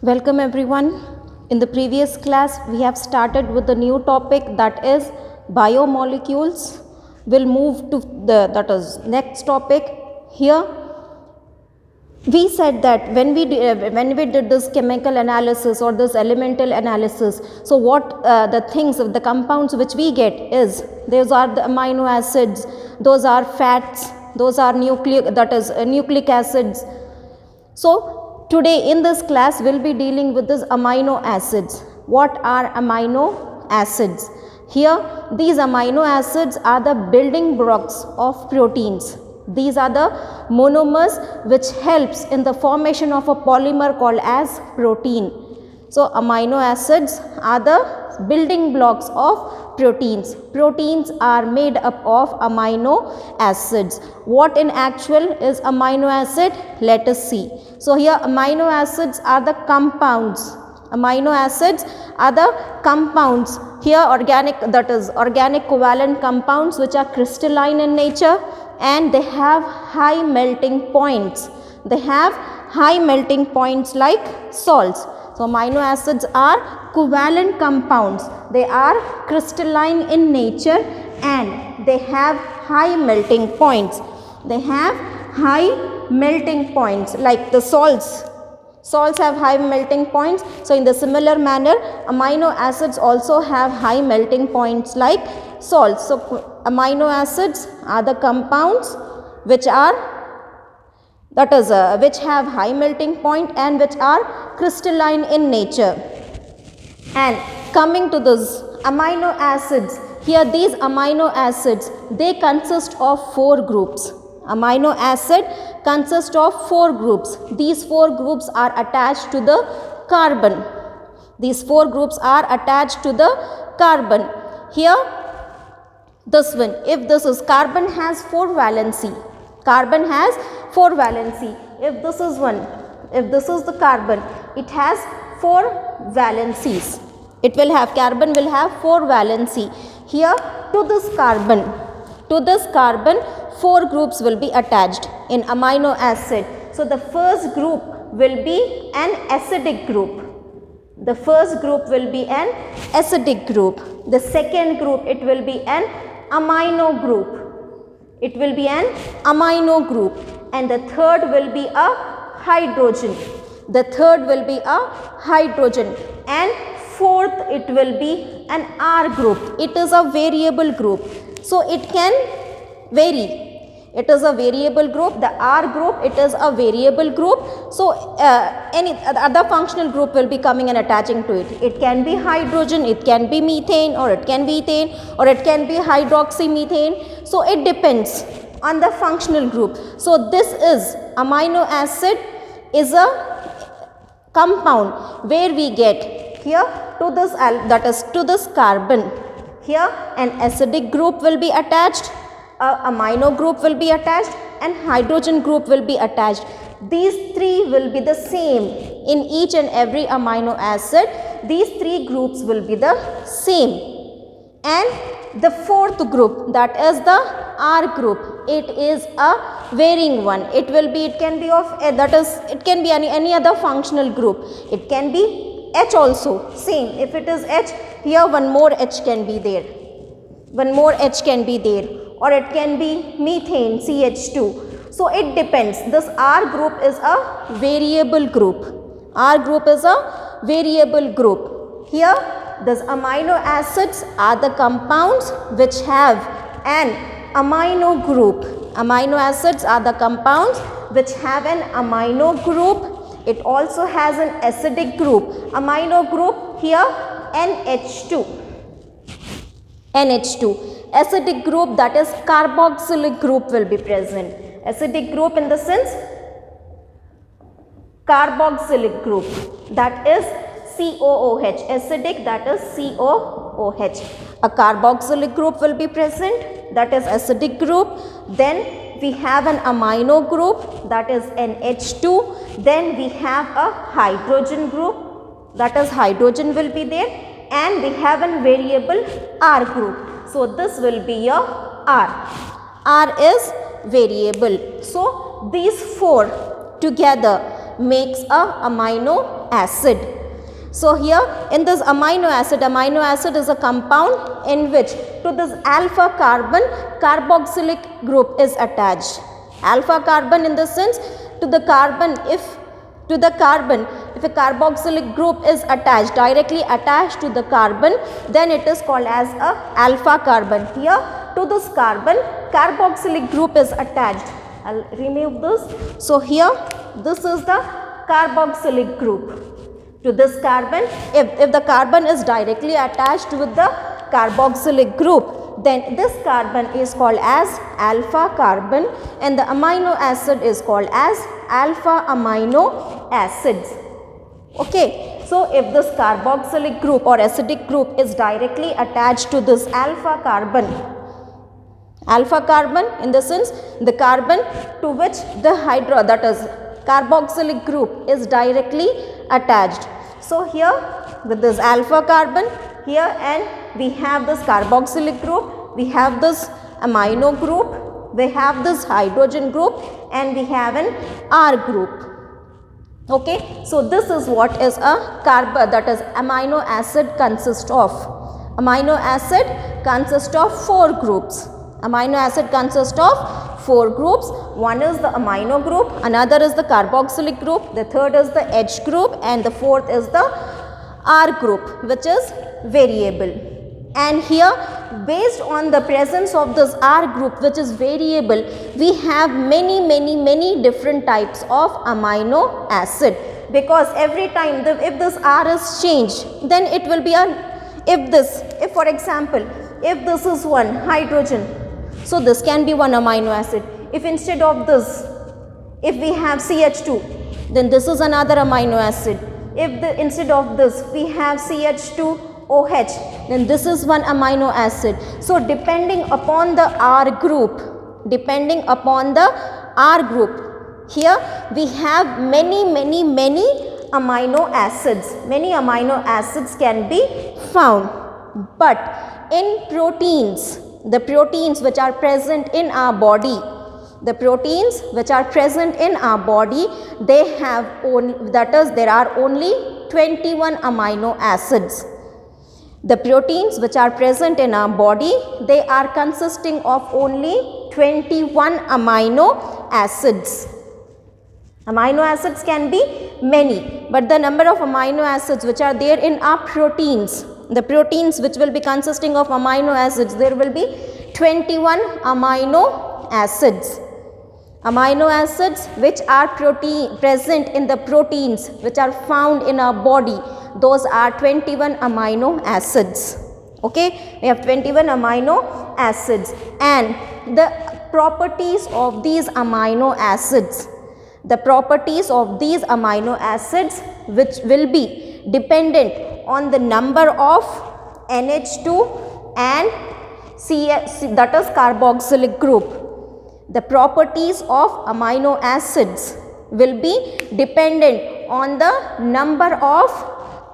Welcome everyone. In the previous class, we have started with the new topic, that is biomolecules. We'll move to that is next topic. Here we said that when we did this chemical analysis or this elemental analysis, so what the things, the compounds which we get is, those are the amino acids, those are fats, those are nucleic acids. So today in this class we'll be dealing with this amino acids. What are amino acids? Here these amino acids are the building blocks of proteins. These are the monomers which helps in the formation of a polymer called as protein. So amino acids are the building blocks of proteins. Proteins are made up of amino acids. What in actual is amino acid? Let us see. So here amino acids are the compounds. Amino acids are the compounds. Here organic covalent compounds which are crystalline in nature, and they have high melting points. They have high melting points like salts. So amino acids are covalent compounds. They are crystalline in nature and they have high melting points. They have high melting points like the salts. Salts have high melting points. So in the similar manner, amino acids also have high melting points like salts. So amino acids are the compounds which have high melting point and which are crystalline in nature. And coming to this amino acids, here these amino acids, they consist of 4 groups. Amino acid consists of 4 groups. These 4 groups are attached to the carbon. These 4 groups are attached to the carbon. Here this one, if this is carbon, has 4 valency. Carbon has 4 valency. If this is one, if this is the carbon, it has 4 valencies. Carbon will have 4 valency. Here to this carbon 4 groups will be attached in amino acid. So the first group will be an acidic group. The first group will be an acidic group. The second group, it will be an amino group. It will be an amino group. And the third will be a hydrogen. The third will be a hydrogen. And fourth, it will be an R group. It is a variable group. So it can vary. It is a variable group. The R group, it is a variable group. So any other functional group will be coming and attaching to it. It can be hydrogen, it can be methane, or it can be ethane, or it can be hydroxymethane. So it depends on the functional group. So this is amino acid is a compound where we get here to this to this carbon. Here an acidic group will be attached, amino group will be attached, and hydrogen group will be attached. These 3 will be the same in each and every amino acid. These 3 groups will be the same. And the fourth group, that is the R group, it is a varying one. It can be any other functional group. It can be H also, same. If it is H, here one more H can be there. One more H can be there. Or it can be methane, CH2. So it depends. This R group is a variable group. R group is a variable group. Here these amino acids are the compounds which have an amino group. Amino acids are the compounds which have an amino group. It also has an acidic group. Amino group, here NH2. NH2. Acidic group, that is carboxylic group, will be present. Acidic group in the sense carboxylic group, that is COOH. Acidic, that is COOH. A carboxylic group will be present, that is acidic group. Then we have an amino group, that is NH2. Then we have a hydrogen group, that is hydrogen will be there. And we have a variable R group. So this will be your R. R is variable. So these 4 together makes a amino acid. So here in this amino acid is a compound in which to this alpha carbon carboxylic group is attached. Alpha carbon in the sense to the carbon, if a carboxylic group is attached, directly attached to the carbon, then it is called as a alpha carbon. Here to this carbon carboxylic group is attached. I'll remove this. So here this is the carboxylic group. To this carbon, if the carbon is directly attached with the carboxylic group, then this carbon is called as alpha carbon and the amino acid is called as alpha amino acids. Okay. So if this carboxylic group or acidic group is directly attached to this alpha carbon in the sense the carbon to which the that is carboxylic group is directly attached. So here with this alpha carbon here, and we have this carboxylic group, we have this amino group, we have this hydrogen group, and we have an R group. Okay, so this is what is a that is amino acid consists of. Amino acid consists of 4 groups. Amino acid consists of 4 groups. One is the amino group, another is the carboxylic group, the third is the H group, and the fourth is the R group, which is variable. And here based on the presence of this R group, which is variable, we have many different types of amino acid, because every time if this R is changed, then it will be if for example if this is one hydrogen, so this can be one amino acid. If instead of this, if we have CH2, then this is another amino acid. If instead of this we have CH2OH, then this is one amino acid. So depending upon the R group, here we have many amino acids. Many amino acids can be found. But in proteins, the proteins which are present in our body, they have only, that is there are only 21 amino acids. The proteins which are present in our body, they are consisting of only 21 amino acids. Amino acids can be many, but the number of amino acids which are there in our proteins, the proteins which will be consisting of amino acids, there will be 21 amino acids. Amino acids which are present in the proteins which are found in our body, those are 21 amino acids. Okay, we have 21 amino acids, and the properties of these amino acids, which will be dependent on the number of NH2 and that is carboxylic group. The properties of amino acids will be dependent on the number of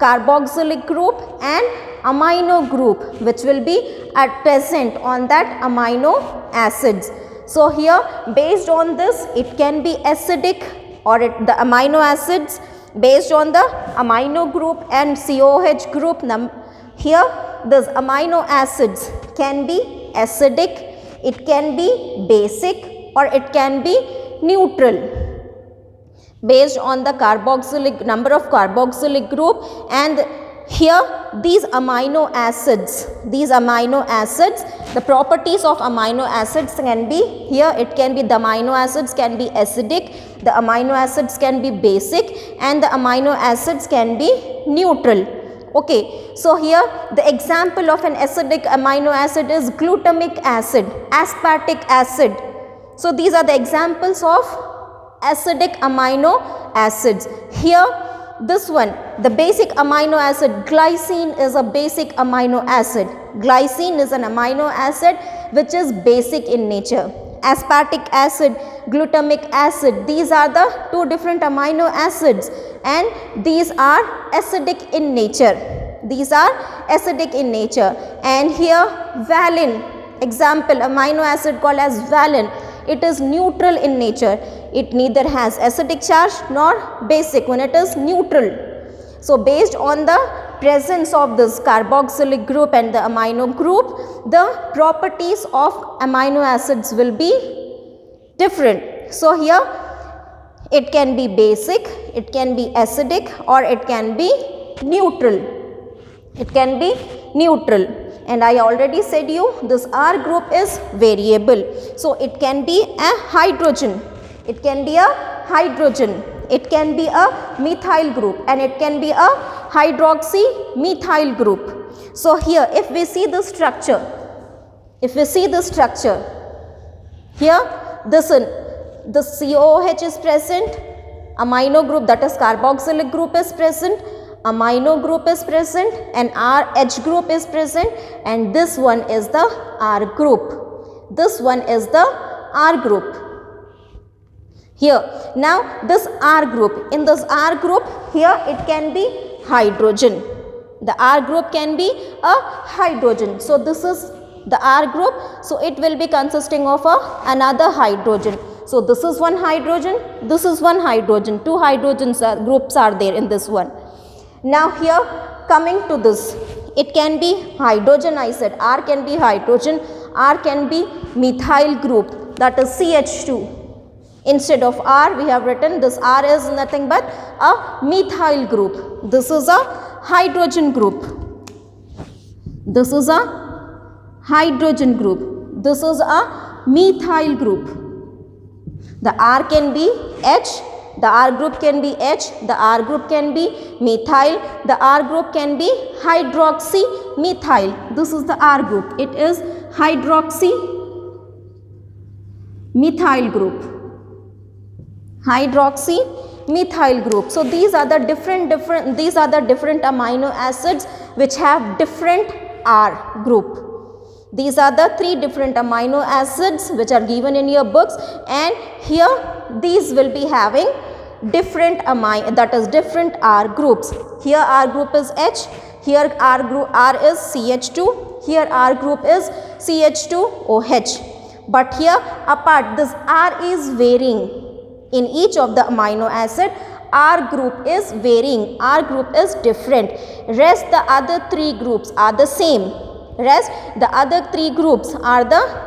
carboxylic group and amino group which will be at present on that amino acids. So here based on this, it can be acidic or the amino acids based on the amino group and COH group. Here this amino acids can be acidic, it can be basic, or it can be neutral based on the number of carboxylic group. And here these amino acids, the properties of amino acids can be, here it can be, the amino acids can be acidic, the amino acids can be basic, and the amino acids can be neutral. Okay, so here the example of an acidic amino acid is glutamic acid, aspartic acid. So these are the examples of acidic amino acids. Here this one, the basic amino acid, glycine is a basic amino acid. Glycine is an amino acid which is basic in nature. Aspartic acid, glutamic acid, these are the two different amino acids, and these are acidic in nature. And here valine, example amino acid called as valine, it is neutral in nature. It neither has acidic charge nor basic when it is neutral. So based on the presence of this carboxylic group and the amino group, the properties of amino acids will be different. So here it can be basic, it can be acidic, or it can be neutral. It can be neutral. And I already said you this R group is variable. So it can be a hydrogen. It can be a hydrogen. It can be a methyl group, and it can be a hydroxy methyl group. So here if we see the structure, here this COOH is present, amino group, that is carboxylic group is present, amino group is present, and RH group is present, and this one is the R group. This one is the R group. Here now this R group, in this R group here it can be hydrogen. The R group can be a hydrogen. So this is the R group, so it will be consisting of another hydrogen. So this is one hydrogen, this is one hydrogen, two hydrogens groups are there in this one. Now here coming to this, it can be hydrogen, I said R can be hydrogen, R can be methyl group, that is CH2. Instead of R we have written this R is nothing but a methyl group. This is a hydrogen group. This is a hydrogen group. This is a methyl group. The R can be H, the R group can be H, the R group can be methyl, the R group can be hydroxy methyl. This is the R group. It is hydroxy methyl group. Hydroxy methyl group. So these are the different amino acids which have different R group. These are the three different amino acids which are given in your books, and here these will be having different different R groups. Here R group is H, here R is CH2, here R group is CH2OH. But here apart, this R is varying. In each of the amino acid, R group is varying, R group is different. Rest the other three groups are the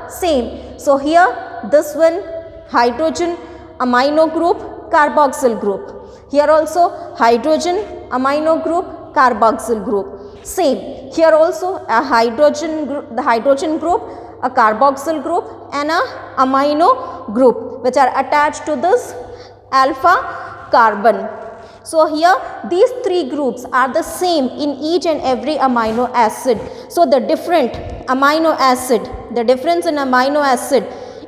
same. So here this one hydrogen, amino group, carboxyl group. Here also hydrogen, amino group, carboxyl group. Same. Here also a hydrogen group, the hydrogen group, a carboxyl group, and a amino group which are attached to this alpha carbon. So here these three groups are the same in each and every amino acid. So the difference in amino acid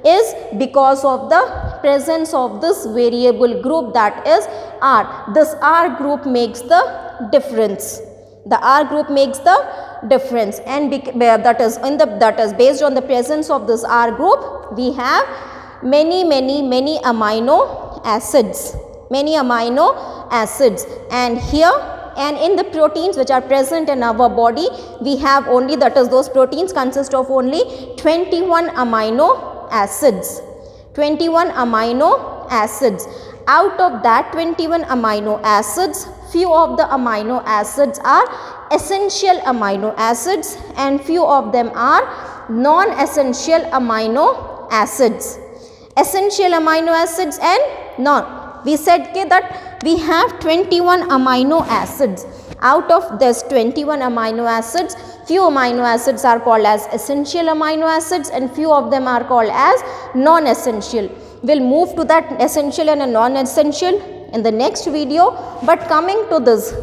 is because of the presence of this variable group, that is R. This R group makes the difference. The R group makes the difference, and that is based on the presence of this R group we have many amino acids, and here and in the proteins which are present in our body we have only, that is those proteins consist of only 21 amino acids. Out of that 21 amino acids, few of the amino acids are essential amino acids and few of them are non-essential amino acids. Essential amino acids and non. We said that we have 21 amino acids. Out of this 21 amino acids, few amino acids are called as essential amino acids and few of them are called as non-essential. We'll move to that essential and non-essential in the next video. But coming to this,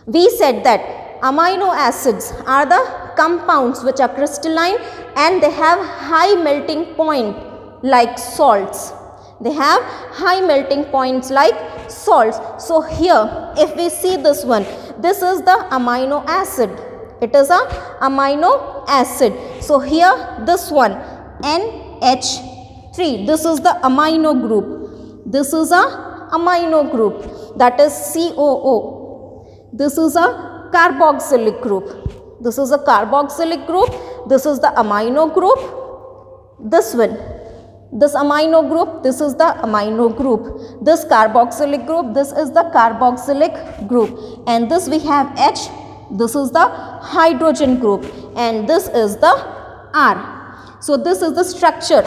we said that amino acids are the compounds which are crystalline and they have high melting point like salts. They have high melting points like salts. So here if we see this one, this is the amino acid. It is a amino acid. So here this one NH3, this is the amino group. This is a amino group, that is COO. This is a carboxylic group. This is a carboxylic group. This is the amino group. This one This amino group, this is the amino group. This carboxylic group, this is the carboxylic group. And this we have H, this is the hydrogen group. And this is the R. So this is the structure,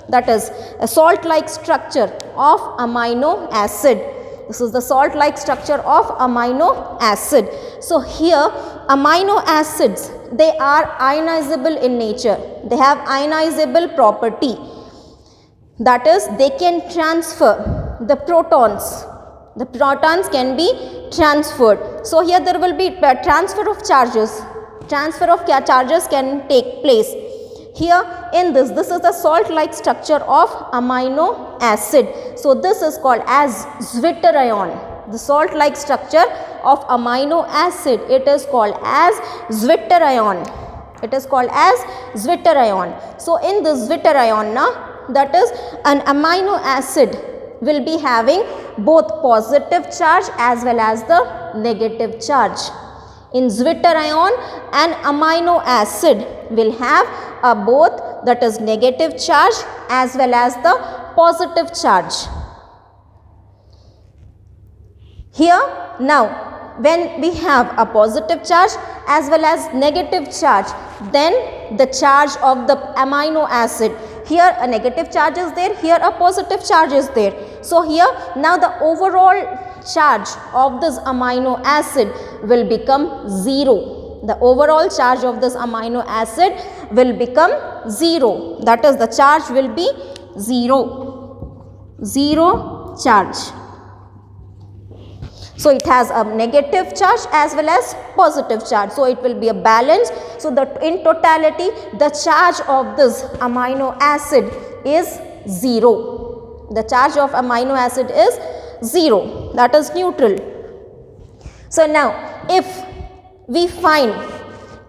that is a salt-like structure of amino acid. This is the salt-like structure of amino acid. So here amino acids, they are ionizable in nature. They have ionizable property. That is, they can transfer the protons. The protons can be transferred. So here there will be transfer of charges. Transfer of charges can take place. Here in this is the salt-like structure of amino acid. So this is called as zwitterion. The salt-like structure of amino acid, it is called as zwitterion. It is called as zwitterion. So in this zwitterion, that is, an amino acid will be having both positive charge as well as the negative charge. In zwitterion, an amino acid will have both, that is negative charge as well as the positive charge. Here now, when we have a positive charge as well as negative charge, then the charge of the amino acid, here a negative charge is there, here a positive charge is there. So here now the overall charge of this amino acid will become 0. The overall charge of this amino acid will become 0. That is, the charge will be 0. 0 charge. So it has a negative charge as well as positive charge. So it will be a balance. So that in totality, the charge of this amino acid is 0. The charge of amino acid is 0. That is neutral. So now, if we find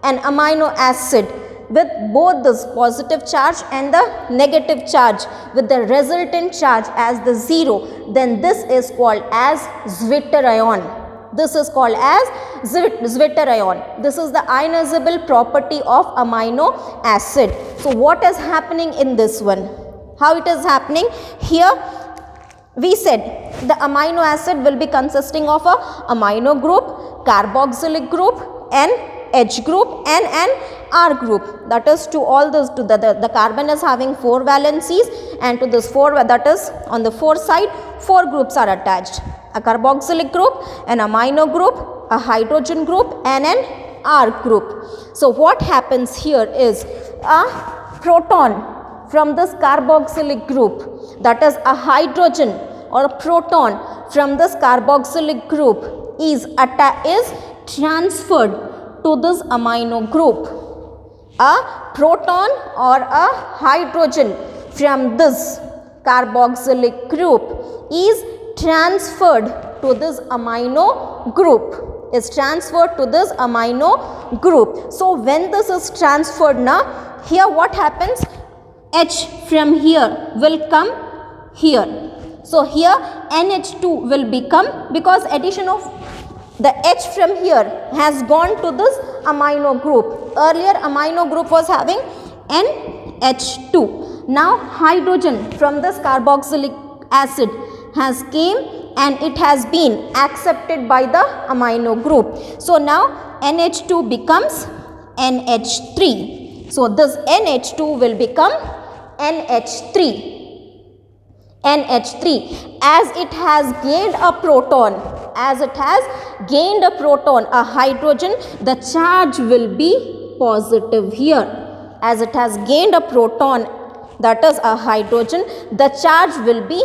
an amino acid with both this positive charge and the negative charge, with the resultant charge as the 0, then this is called as zwitterion. This is called as zwitterion. This is the ionizable property of amino acid. So what is happening in this one? How it is happening? Here we said the amino acid will be consisting of a amino group, carboxylic group, and H group and an R group. That is, to all this, to the carbon is having 4 valencies, and to this 4, that is on the 4 side, 4 groups are attached. A carboxylic group, an amino group, a hydrogen group, and an R group. So what happens here is a proton from this carboxylic group, that is a hydrogen or a proton from this carboxylic group is transferred to this amino group. A proton or a hydrogen from this carboxylic group is transferred to this amino group. Is transferred to this amino group. So when this is transferred now, here what happens? H from here will come here. So here NH2 will become, because addition of the H from here has gone to this amino group. Earlier amino group was having NH2. Now hydrogen from this carboxylic acid has came and it has been accepted by the amino group. So now NH2 becomes NH3. So this NH2 will become NH3. NH3, as it has gained a proton, a hydrogen, the charge will be positive here. As it has gained a proton, that is a hydrogen, the charge will be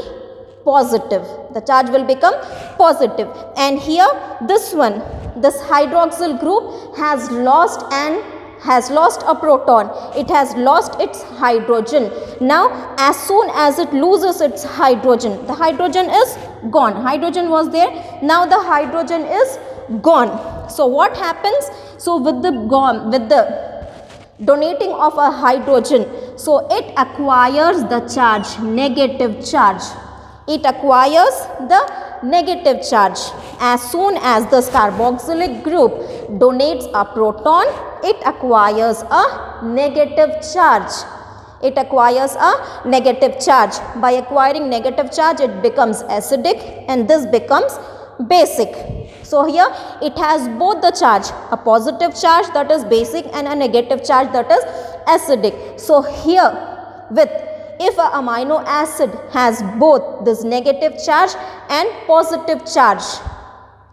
positive. The charge will become positive. And here this one, this hydroxyl group has lost a proton. It has lost its hydrogen. Now as soon as it loses its hydrogen, the hydrogen is gone. Hydrogen was there, now the hydrogen is gone. So what happens? So with the donating of a hydrogen, so it acquires the charge, negative charge. It acquires the negative charge. As soon as this carboxylic group donates a proton, it acquires a negative charge. it acquires a negative charge. By acquiring negative charge, it becomes acidic and this becomes basic. So here it has both the charge, a positive charge that is basic and a negative charge that is acidic. So here if a amino acid has both this negative charge and positive charge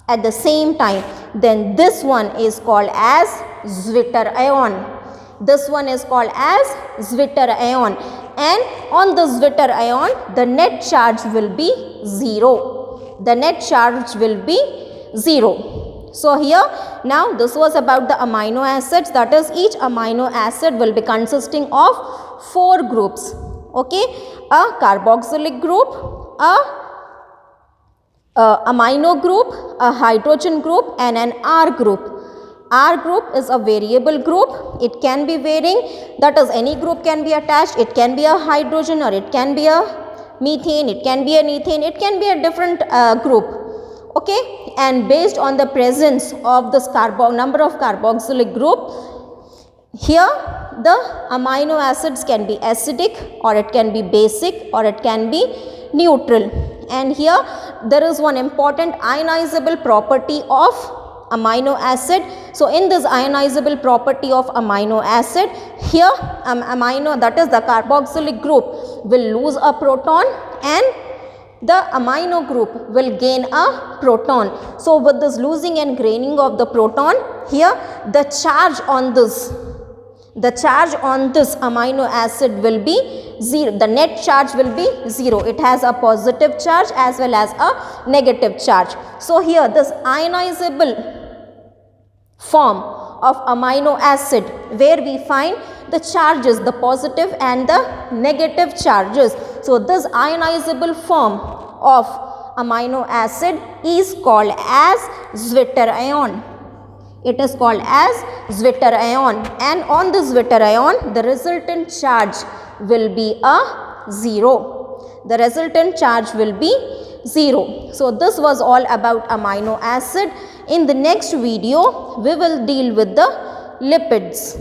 at the same time, then this one is called as Zwitter ion. This one is called as Zwitter ion, and on the Zwitter ion the net charge will be 0. The net charge will be 0. So here now this was about the amino acids, that is each amino acid will be consisting of 4 groups. Okay, a carboxylic group, a amino group, a hydrogen group and an R group. R group is a variable group. It can be varying, that is any group can be attached. It can be a hydrogen or it can be a methane, it can be an ethane, it can be a different group. Okay, and based on the presence of this number of carboxylic group, here the amino acids can be acidic or it can be basic or it can be neutral. And here there is one important ionizable property of amino acid. So in this ionizable property of amino acid, here amino, that is the carboxylic group, will lose a proton and the amino group will gain a proton. So with this losing and gaining of the proton, here the charge on this amino acid will be 0. The net charge will be 0. It has a positive charge as well as a negative charge. So here this ionizable form of amino acid, where we find the charges, the positive and the negative charges. So this ionizable form of amino acid is called as Zwitter ion. It is called as Zwitter ion, and on the Zwitter ion the resultant charge will be a 0. The resultant charge will be 0. So this was all about amino acid. In the next video we will deal with the lipids.